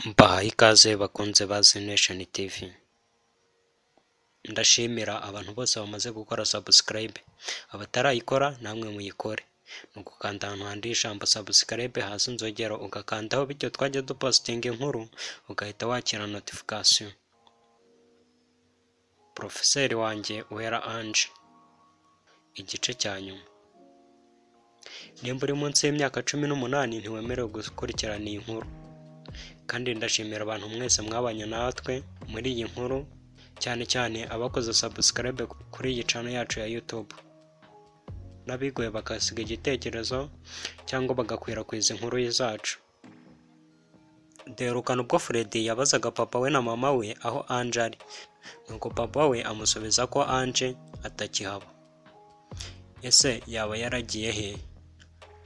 Mbahaye ikaze bakunze ba Nation TV. Ndashimira abantu bose bamaze gukora subscribe, abatarayikora namwe muyikore. Ni ugukanda ahantu handitse ijambo subscribe hasi inzogera ugakandaho, bityo twajya dupositinga inkuru ugahita wakira notification. Profeseri wanjye Uwera Ange, igice cya nyuma. Nimba uri munsi y'imyaka 18 ntiwemerewe gukurikirana iyi nkuru. Kandi ndashimira abantu mwese mwabanye natwe muri iyi nkuru, cyane cyane abakoze subscribe kuri iyi channel yacu ya YouTube, n'abigoye bakasiga igitekerezo cyangwa bagakwirakwiza inkuru zacu. Derukana ubwo Freddy yabazaga papa we na mama we aho Ange ari, nuko papa we amusubiza ko Ange atakihaba. Ese yaba yaragiye he?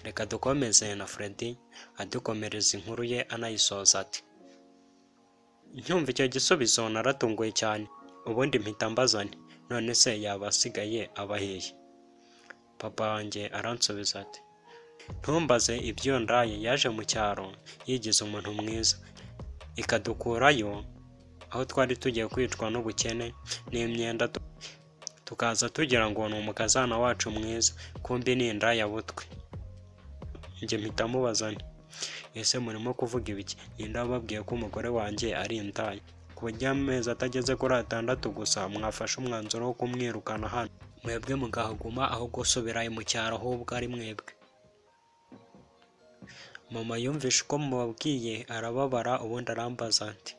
Reka dukomeze na Freddy adukomereza inkuru ye anayisoza ati: Ncyumva icyo gisubizo naratunguye cyane, ubundi mpita mbaza nti none se yaba asigaye abaheye? Papa wanjye aransubiza ati: ntumbaze ibyo ndaye, yaje mu cyaro yigize umuntu mwiza, ikadukurayo aho twari tugiye kwicwa n'ubukene n'imyenda, tukaza tugira ngo ni umukazana wacu mwiza, kumbi ni indaya butwe. Njye mpita mubaza nti ese murimo kuvuga ibiki? Ninde wababwiye ko umugore wanjye ari indaya? Ku buryo amezi atageze kuri 6 gusa mwafashe umwanzuro wo kumwirukana hano, mwebwe mugahaguma aho gusubirayo mu cyaro ahubwo ari mwebwe. Mama yumvishe uko mubabwiye arababara, ubundi arambaza ati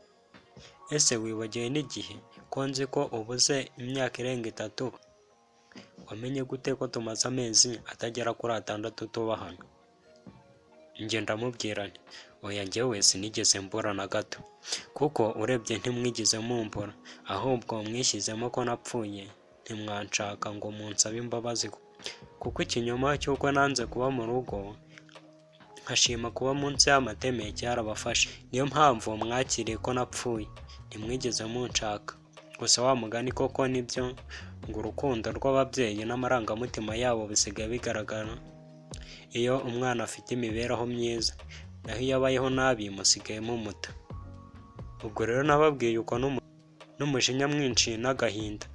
ese wibagiwe n'igihe? Ko nzi ko ubuze imyaka irenga 3, wamenye gute ko tumaze amezi atagera kuri 6 tuba hano? Njye ndamubwira nti oya, njyewe sinigeze mbura na gato, kuko urebye ntimwigize mumbura, ahubwo mwishyizemo ko napfuye, ntimwanshaka ngo munsabe imbabazi, kuko ikinyoma cy'uko nanze kuba mu rugo nkashima kuba munsi y'amateme cyarabafashe. Niyo mpamvu mwakiriye ko napfuye, ntimwigeze munshaka. Gusa wa mugani koko nibyo, ngo urukundo rw'ababyeyi n'amarangamutima yabo bisigaye bigaragara iyo umwana afite imibereho myiza, naho iyo abayeho nabi musigaye mumuta. Ubwo rero nababwiye uko n'umujinya mwinshi n'agahinda,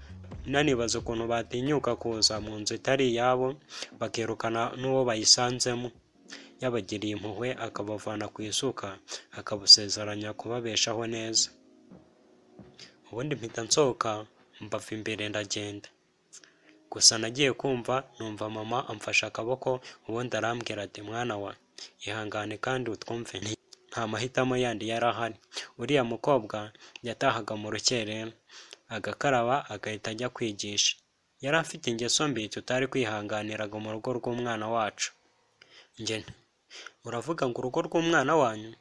nanibaza ukuntu batinyuka kuza mu nzu itari iyabo bakirukana n'uwo bayisanzemo, yabagiriye impuhwe akabavana ku isuka, akabusezeranya kubabeshaho neza. Ubundi mpita nsohoka mbava imbere ndagenda. Gusa nagiye kumva numva mama amfashe akaboko, ubundi arambwira ati mwana wa ihangane kandi utwumve, nta mahitamo yandi yari ahari. Uriya mukobwa yatahaga mu rukerera agakaraba agahita ajya kwigisha. Yari afite ingeso mbi tutari kwihanganiraga mu rugo rw'umwana wacu. Njye uravuga ngo urugo rw'umwana wanyu?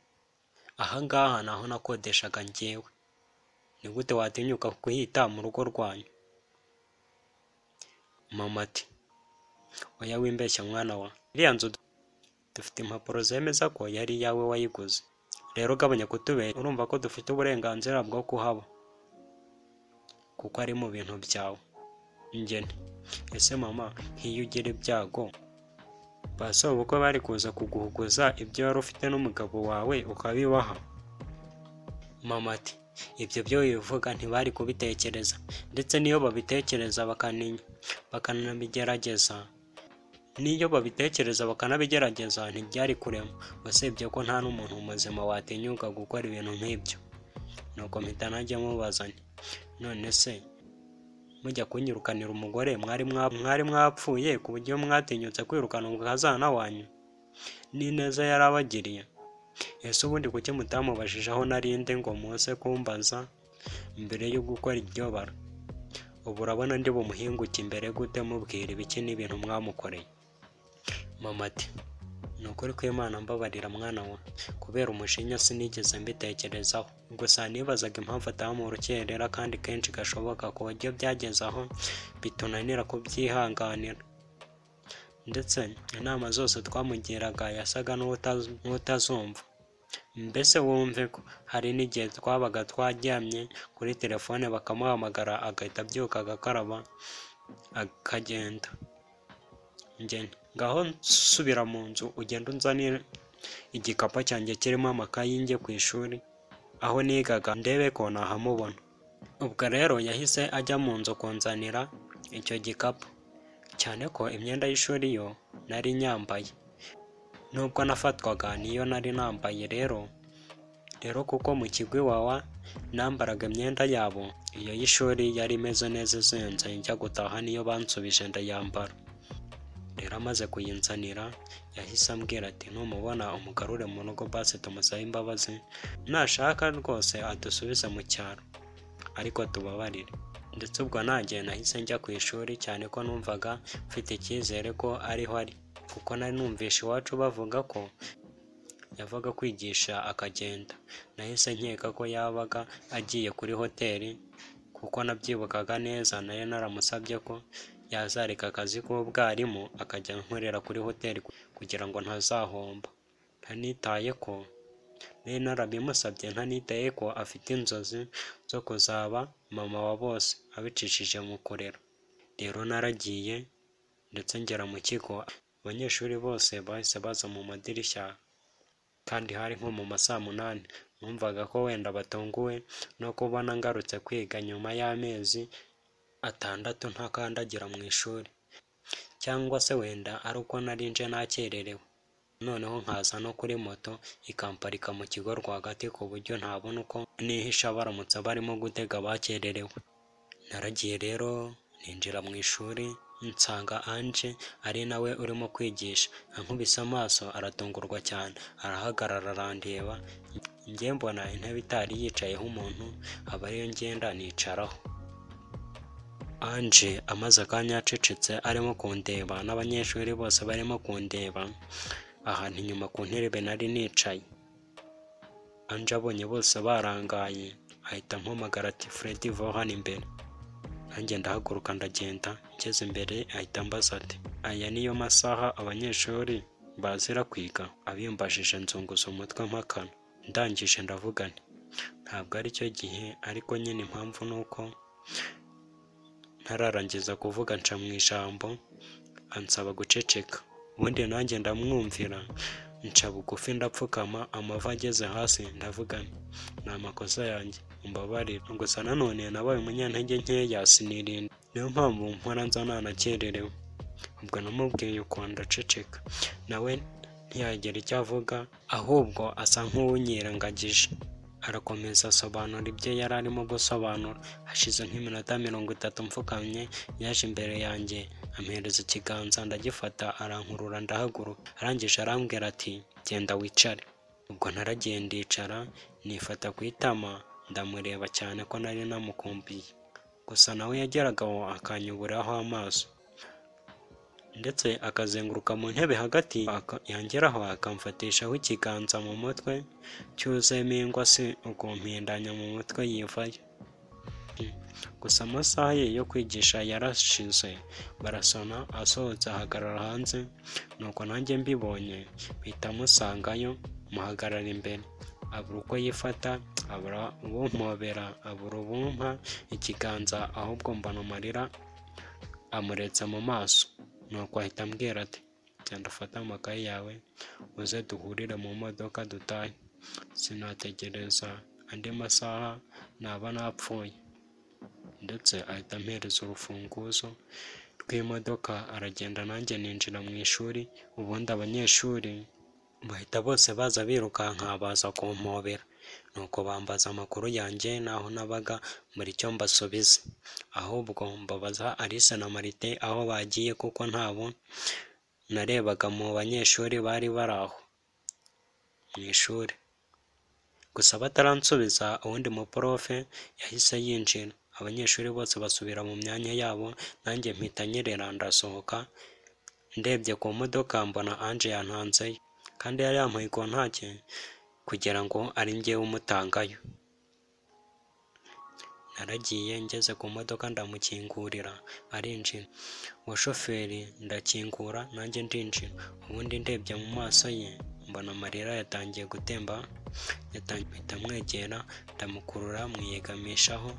Ahangaha naho nakodeshaga njyewe, ni gute watinyuka kuhita mu rugo rwanyu? Mama ati oya wimbeshya mwana wa, iriya nzu dufite impapuro zemeza ko yari iyawe wayiguze, rero gabanya kutubeshya, urumva ko dufite uburenganzira bwo kuhaba kuko ari mu bintu byawe. Njye nti ese mama, nk'iyo ugira ibyago basaba uko bari kuza kuguhuguza ibyo wari ufite n'umugabo wawe ukabibaha? Mama ati ibyo byo bivuga ntibari kubitekereza, ndetse niyo babitekereza bakanabigerageza, ntibyari kurema, usibye ko nta n'umuntu muzima watinyuka gukora ibintu nk'ibyo. Nuko mpita najya mubaza nti none se mujya kunyirukanira umugore mwari mwapfuye ku buryo mwatinyutse kwirukana umukazana wanyu? Ni neza yarabagiriye? Ese ubundi kuki mutamubajije aho narinde ngo muze kumbaza mbere yo gukora iryo bara? Ubu urabona ndi bumuhinguke imbere gute mubwira ibiki n'ibintu mwamukoreye? Mama ati ni ukuri kw'Imana mbabarira mwana wa, kubera umushinya sinigeze mbitekerezaho, gusa nibazaga impamvu ataha mu rukerera kandi kenshi gashoboka, ku buryo byageze aho bitunanira kubyihanganira, ndetse inama zose twamugiraga yasaga n'utazumva. Mbese wumve ko hari n'igihe twabaga twaryamye kuri telefone bakamuhamagara agahita abyuka agakaraba akagenda. Njye ngaho nsubira mu nzu, ugenda unzanira igikapu cyanjye kirimo amakayi njye ku ishuri. aho nigaga ndebe ko nahamubona. Ubwo rero yahise ajya mu nzu kunzanira icyo gikapu, cyane ko imyenda y'ishuri yo nari nyambaye, nubwo nafatwaga niyo nari nambaye. Rero kuko mu kigo iwawa nambaraga imyenda yabo, iyo y'ishuri yari imeze neza izinze, njya gutaha niyo bansubije ndayambara. Rero amaze kuyinzanira yahise ambwira ati numubona umugarure mu rugo basi tumusabe imbabazi, nashaka rwose adusubize mu cyaro ariko tubabarire. Ndetse ubwo nanjye nahise njya ku ishuri, cyane ko numvaga mfite icyizere ko ariho ari, kuko nari numvishe iwacu bavuga ko yavaga kwigisha akagenda. Nahise nkeka ko yabaga agiye kuri hoteli, kuko nabyibukaga neza nari naramusabye ko yazareka akazi k'ubwarimu akajya nkorera kuri hoteli kugira ngo ntazahomba. Nari narabimusabye ntanitaye ko afite inzozi zo kuzaba mama wa bose abicishije mu kurera. Rero naragiye ndetse ngera mu kigo, abanyeshuri bose bahise baza mu madirishya, kandi hari nko mu ma saa munani. Numvaga ko wenda batunguwe no kubona ngarutse kwiga nyuma y'amezi 6 ntakandagira mu ishuri, cyangwa se wenda ari uko nari nje nakererewe, noneho nkaza no kuri moto ikamparika mu kigo rwagati ku buryo ntabona uko nihisha baramutse barimo gutega bakererewe. Naragiye rero ninjira mu ishuri, nsanga Ange ari nawe urimo kwigisha. Ankubise amaso aratungurwa cyane, arahagarara arandeba, njye mbona intebe itari yicayeho umuntu aba ariyo ngenda nicaraho. Ange amaze akanya acecetse arimo kundeba, n'abanyeshuri bose barimo kundeba ahantu inyuma ku ntebe nari nicaye. Ange abonye bose barangaye ahita ampamagara ati Freddy va hano imbere. Nanjye ndahaguruka ndagenda, ngeze imbere ahita ambaza ati aya niyo masaha abanyeshuri bazira kwiga? Abimbajije nzunguza umutwe mpakana. Ndangije ndavuga nti ntabwo ari cyo gihe, ariko nyine impamvu ni uko ntararangiza kuvuga nca mu ijambo ansaba guceceka. Ubundi nanjye ndamwumvira, nca bugufi ndapfukama, amavi ageze hasi ndavuga nti ni amakosa yanjye umbabarire, gusa nanone nabaye umunyantege nkeya sinirinda, niyo mpamvu mpora nza nanakererewe. Ubwo namubwiye uko ndaceceka, nawe ntiyagera icyo avuga, ahubwo asa nk'uwunyirengagije. Arakomeza asobanura ibyo yari arimo gusobanura. Hashize nk'iminota 30 mfukamye, yaje imbere yanjye ampereza ikiganza ndagifata, arankurura ndahaguruka. Arangije arambwira ati genda wicare. Ubwo naragiye ndicara, nifata ku itama ndamureba cyane ko nari namukumbiye, gusa nawe yageraga aho akanyuburaho amaso, ndetse akazenguruka mu ntebe hagati, yangeraho akamfatishaho ikiganza mu mutwe cyuzuyemo ingwa, se ukumpindanya mu mutwe yivayo. Gusa amasaha ye yo kwigisha yarashize, barasona asohotse ahagarara hanze, nuko nanjye mbibonye mpita musangayo muhagarara imbere. Abura uko yifata, abura ubumpobera, abura ubumpa ikiganza, ahubwo mbona amarira amuretse mu maso. Nuko ahita ambwira ati genda ufate amakaye yawe uze duhurire mu modoka dutahe, sinategereza andi masaha naba napfuye. Ndetse ahita ampereza urufunguzo rw'imodoka aragenda, nanjye ninjira mu ishuri. Ubundi abanyeshuri bahita bose baza birukanka baza kumpobera, nuko bambaza amakuru yanjye naho nabaga muri cyo mbasubize, ahubwo mbabaza Alice na Marite aho bagiye, kuko ntabo narebaga mu banyeshuri bari bari aho mu ishuri. Gusa bataransubiza, uwundi muprofe yahise yinjira, abanyeshuri bose basubira mu myanya yabo, nanjye mpita nyerera ndasohoka. Ndebye ku modoka mbona Ange yantanzeyo, kandi yari yampaye kontake kugira ngo ari njye umutangayo. Naragiye ngeze ku modoka ndamukingurira arinjira, uwo shoferi ndakingura nanjye ndinjira. Ubundi ndebye mu maso ye mbona amarira yatangiye gutemba, mpita mwegera ndamukurura mwiyegamishaho,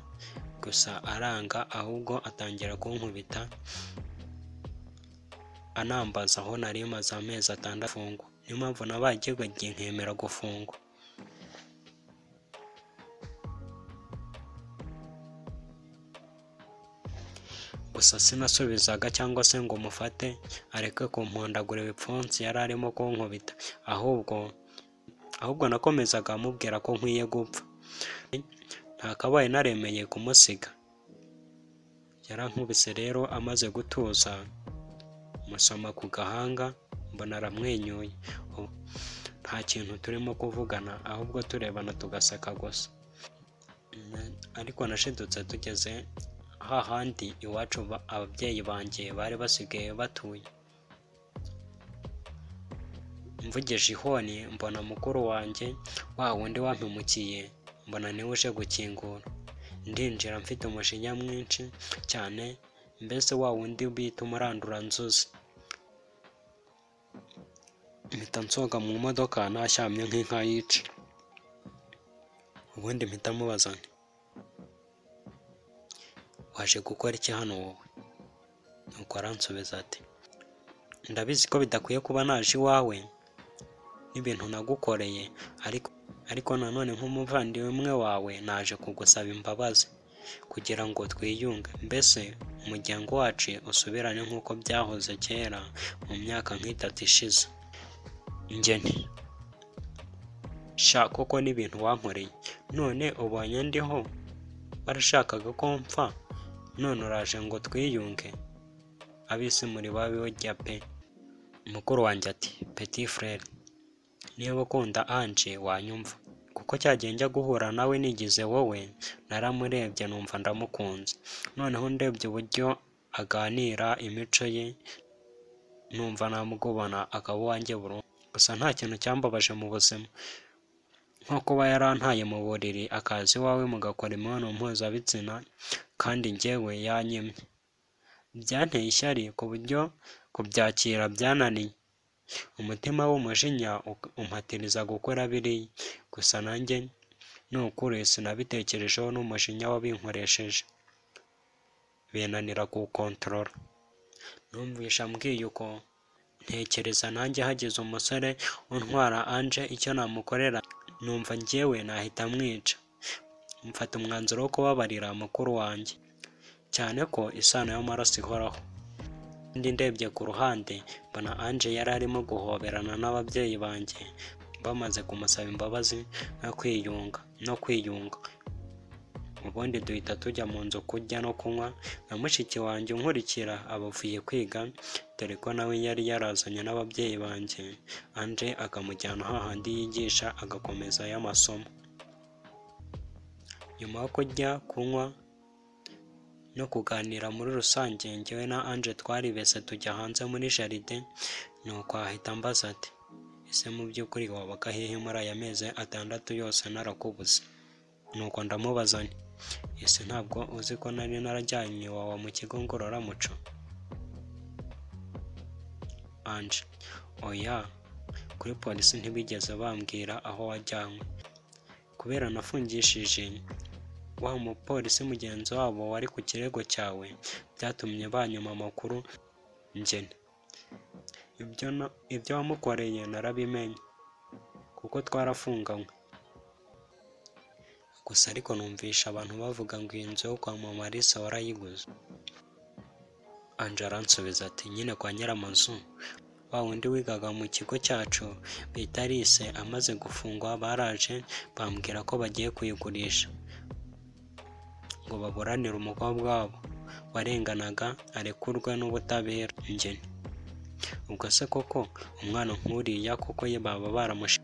gusa aranga, ahubwo atangira kunkubita anambaza aho nari maze amezi 6 afungwa. Niyo mpamvu nabaye igihe nkemera gufungwa. gusa sinasubizaga cyangwa se ngo mufate areke kumpondagura ibipfunsi yari arimo kunkubita, ahubwo nakomezaga amubwira ko nkwiye gupfa, ntakabaye naremeye kumusiga. Yarankubise rero amaze gutuza, musoma ku gahanga mbona aramwenyuye, nta kintu turimo kuvugana ahubwo turebana tugaseka gusa. Ariko nashidutse tugeze hahandi iwacu ababyeyi banjye bari basigaye batuye. Mvugije ihoni mbona mukuru wanjye wa wundi wampemukiye, mbona niwe uje gukingura. Ndinjira mfite umujinya mwinshi cyane, mbese wa wundi bita umuranduranzuzi. Mpita nsohoka mu modoka nashyamye nk'inka yica. Ubundi mpita mubaza nti waje gukora iki hano wowe? Nuko aransubiza ati ndabizi ko bidakwiye kuba naje iwawe n'ibintu nagukoreye, ariko nanone nk'umuvandimwe wawe naje kugusaba imbabazi kugira ngo twiyunge, mbese umuryango wacu usubirane nk'uko byahoze kera mu myaka nk'itatu ishize. Njye nti sha koko n'ibintu wankoreye, none ubonye ndiho barashakaga ko mpfa, none uraje ngo twiyunge? Abisi muri babijya pe. Mukuru wanjye ati petit frere, niba ukunda Ange wanyumva, kuko cyagiye njya guhura nawe nigize wowe naramurebye numva ndamukunze, noneho ndebye uburyo aganira imico ye numva namugubana akaba uwanjye burundu. Gusa nta kintu cyambabaje mu buzima nko kuba yarantaye mu buriri akaza iwawe mugakora imibonano mpuzabitsina kandi njyewe yanyemye. Byanteye ishyari ku buryo kubyakira byananiye, umutima w'umujinya umpatiriza gukora biriya, gusa nanjye ni ukuri sinabitekerejeho n'umujinya wabinkoresheje binanira kuwukontorora. Numvisha mbwiye uko ntekereza nanjye hagize umusore untwara Ange icyo namukorera numva njyewe nahita mwica. Mfata umwanzuro wo kubabarira mukuru wanjye, cyane ko isano y'amaraso ihoraho. Ndi ndebye ku ruhande mbona Ange yari arimo guhoberana n'ababyeyi banjye bamaze kumusaba imbabazi no kwiyunga. Ubundi duhita tujya mu nzu kurya no kunywa, na mushiki wanjye unkurikira abavuye kwiga, dore ko nawe yari yarazanye n'ababyeyi banjye, Ange akamujyana hahandi yigisha agakomeza y'amasomo. Nyuma yo kurya kunywa no kuganira muri rusange, njyewe na Ange twaribese tujya hanze muri jaride, nuko ahita ambaza ati ese mu by'ukuri wabaga hehe muri aya mezi 6 yose narakubuze? Nuko ndamubaza nti ese ntabwo uzi ko nari narajyanye iwawa mu kigo ngororamuco? Ange oya, kuri polisi ntibigeze bambwira aho wajyanywe, kubera nafungishije wa mupolisi mugenzi wabo wari ku kirego cyawe, byatumye banyuma amakuru. Njye ibyo wamukoreye narabimenye kuko twarafunganywe, gusa ariko numvisha abantu bavuga ngo iyi nzu yo kwa mama Marisa warayiguze. Ange aransubiza ati nyine kwa nyiramazu, wa wundi wigaga mu kigo cyacu bita Alice amaze gufungwa baraje bambwira ko bagiye kuyigurisha ngo baburanire umukobwa wabo warenganaga arekurwe n'ubutabera. Njye ubwo se koko umwana nk'uriya kuko ye baba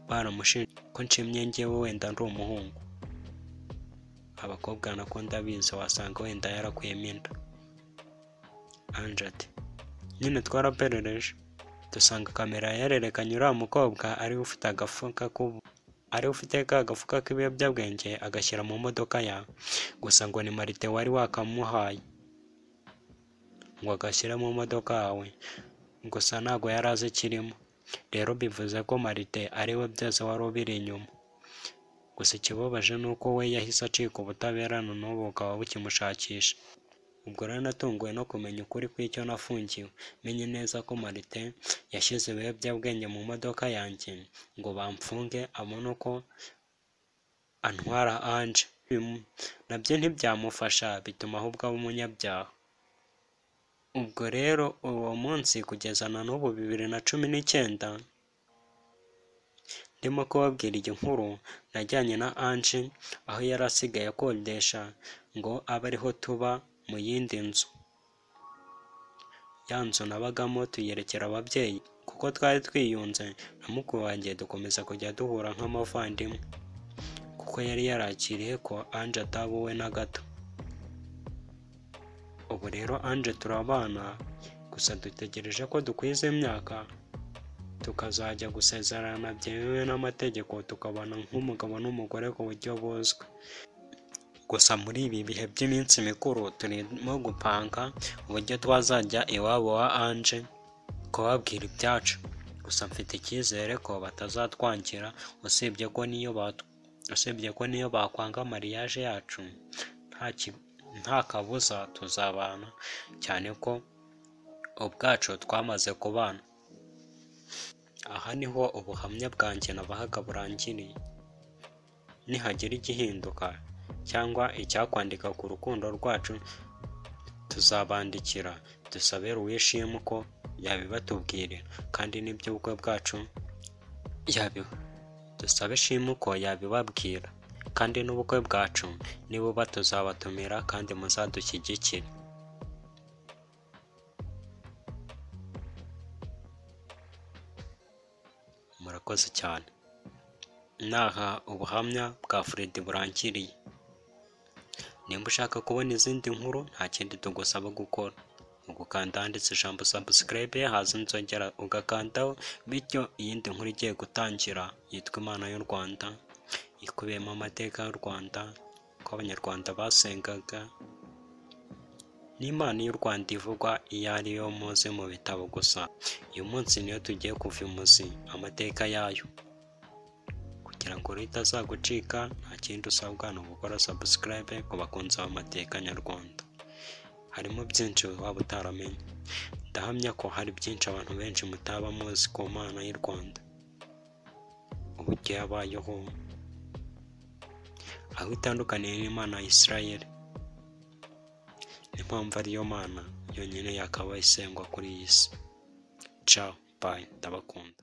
baramushinje ko nshimye njyewe wenda ndi umuhungu? Abakobwa nako ndabizi wasanga wenda yarakuyemo inda. Ange ati nyine twaraperereje dusanga kamera yarerekanye uriya mukobwa ari ufite ka gafuka k'ibiyobyabwenge agashyira mu modoka yawe, gusa ngo ni Marite wari wakamuhaye ngo agashyire mu modoka yawe, gusa ntabwo yari azi ikirimo. Rero bivuze ko Marite ariwe byose wari ubiri inyuma. Gusa ikibabaje ni uko we yahise acika ubutabera, n'ubu bukaba bukimushakisha. Ubwo rero natunguwe no kumenya ukuri kw'icyo nafungiwe, menye neza ko Marite yashyize ibiyobyabwenge mu modoka yanjye ngo bamfunge abone uko antwara Ange. Nabyo ntibyamufasha, bituma ahubwo aba umunyabyaha. ubwo rero uwo munsi kugeza na n'ubu 2019 ndimo kubabwira iyi nkuru, najyanye na Ange aho yari asigaye akodesha ngo abe ariho tuba mu yindi nzu. Ya nzu nabagamo tuyerekera ababyeyi kuko twari twiyunze na mukuru wanjye, dukomeza kujya duhura nk'amavandimwe kuko yari yarakiriye ko Ange atabuwe na gato. Ubu rero Ange turabana, gusa dutegereje ko dukwiza imyaka tukazajya gusezerana byemewe n'amategeko, tukabana nk'umugabo n'umugore ku buryo buzwi. Gusa muri ibi bihe by'iminsi mikuru turimo gupanga uburyo twazajya iwabo wa Ange kubabwira ibyacu. Gusa mfite icyizere ko batazatwangira, usibye ko niyo bakwanga mariage yacu nta kabuza tuzabana, cyane ko ubwacu twamaze kubana. Aha niho ubuhamya bwanjye nabahaga burangiriye. Nihagira igihinduka cyangwa icyakwandika ku rukundo rwacu, tuzabandikira dusabe Uwishima ko yabibatubwirira, kandi n'iby'ubukwe bwacu dusabe Shima ko yabibabwira, kandi n'ubukwe bwacu nibuba tuzabatumira kandi muzadushyigikire. Murakoze cyane. Naha ubuhamya bwa Fred burangiriye. Nimba ushaka kubona izindi nkuru, nta kindi tugusaba gukora, ugukanda handitse ijambo subscribe, haza inzogera ugakandaho, bityo iyindi nkuru igiye gutangira yitwa Imana y'u Rwanda, ikubiyemo amateka y'u Rwanda, ko abanyarwanda basengaga, n'Imana y'u Rwanda ivugwa iyo ari yo muzi mu bitabo gusa. Uyu munsi niyo tugiye kuva imuzi amateka yayo, kugira ngo ritazagucika. Nta kindi usabwa ni ugukora subscribe ku bakunzi b'amateka nyarwanda. Harimo byinshi waba utaramenye. Ndahamya ko hari byinshi abantu benshi mutaba muzi ku Mana y'u Rwanda, uburyo yabayeho, aho itandukaniye n'Imana ya Isirayeli, n'impamvu ariyo Mana yonyine yakabaye isengwa kuri iyi si. Ciao, bye, ndabakunda.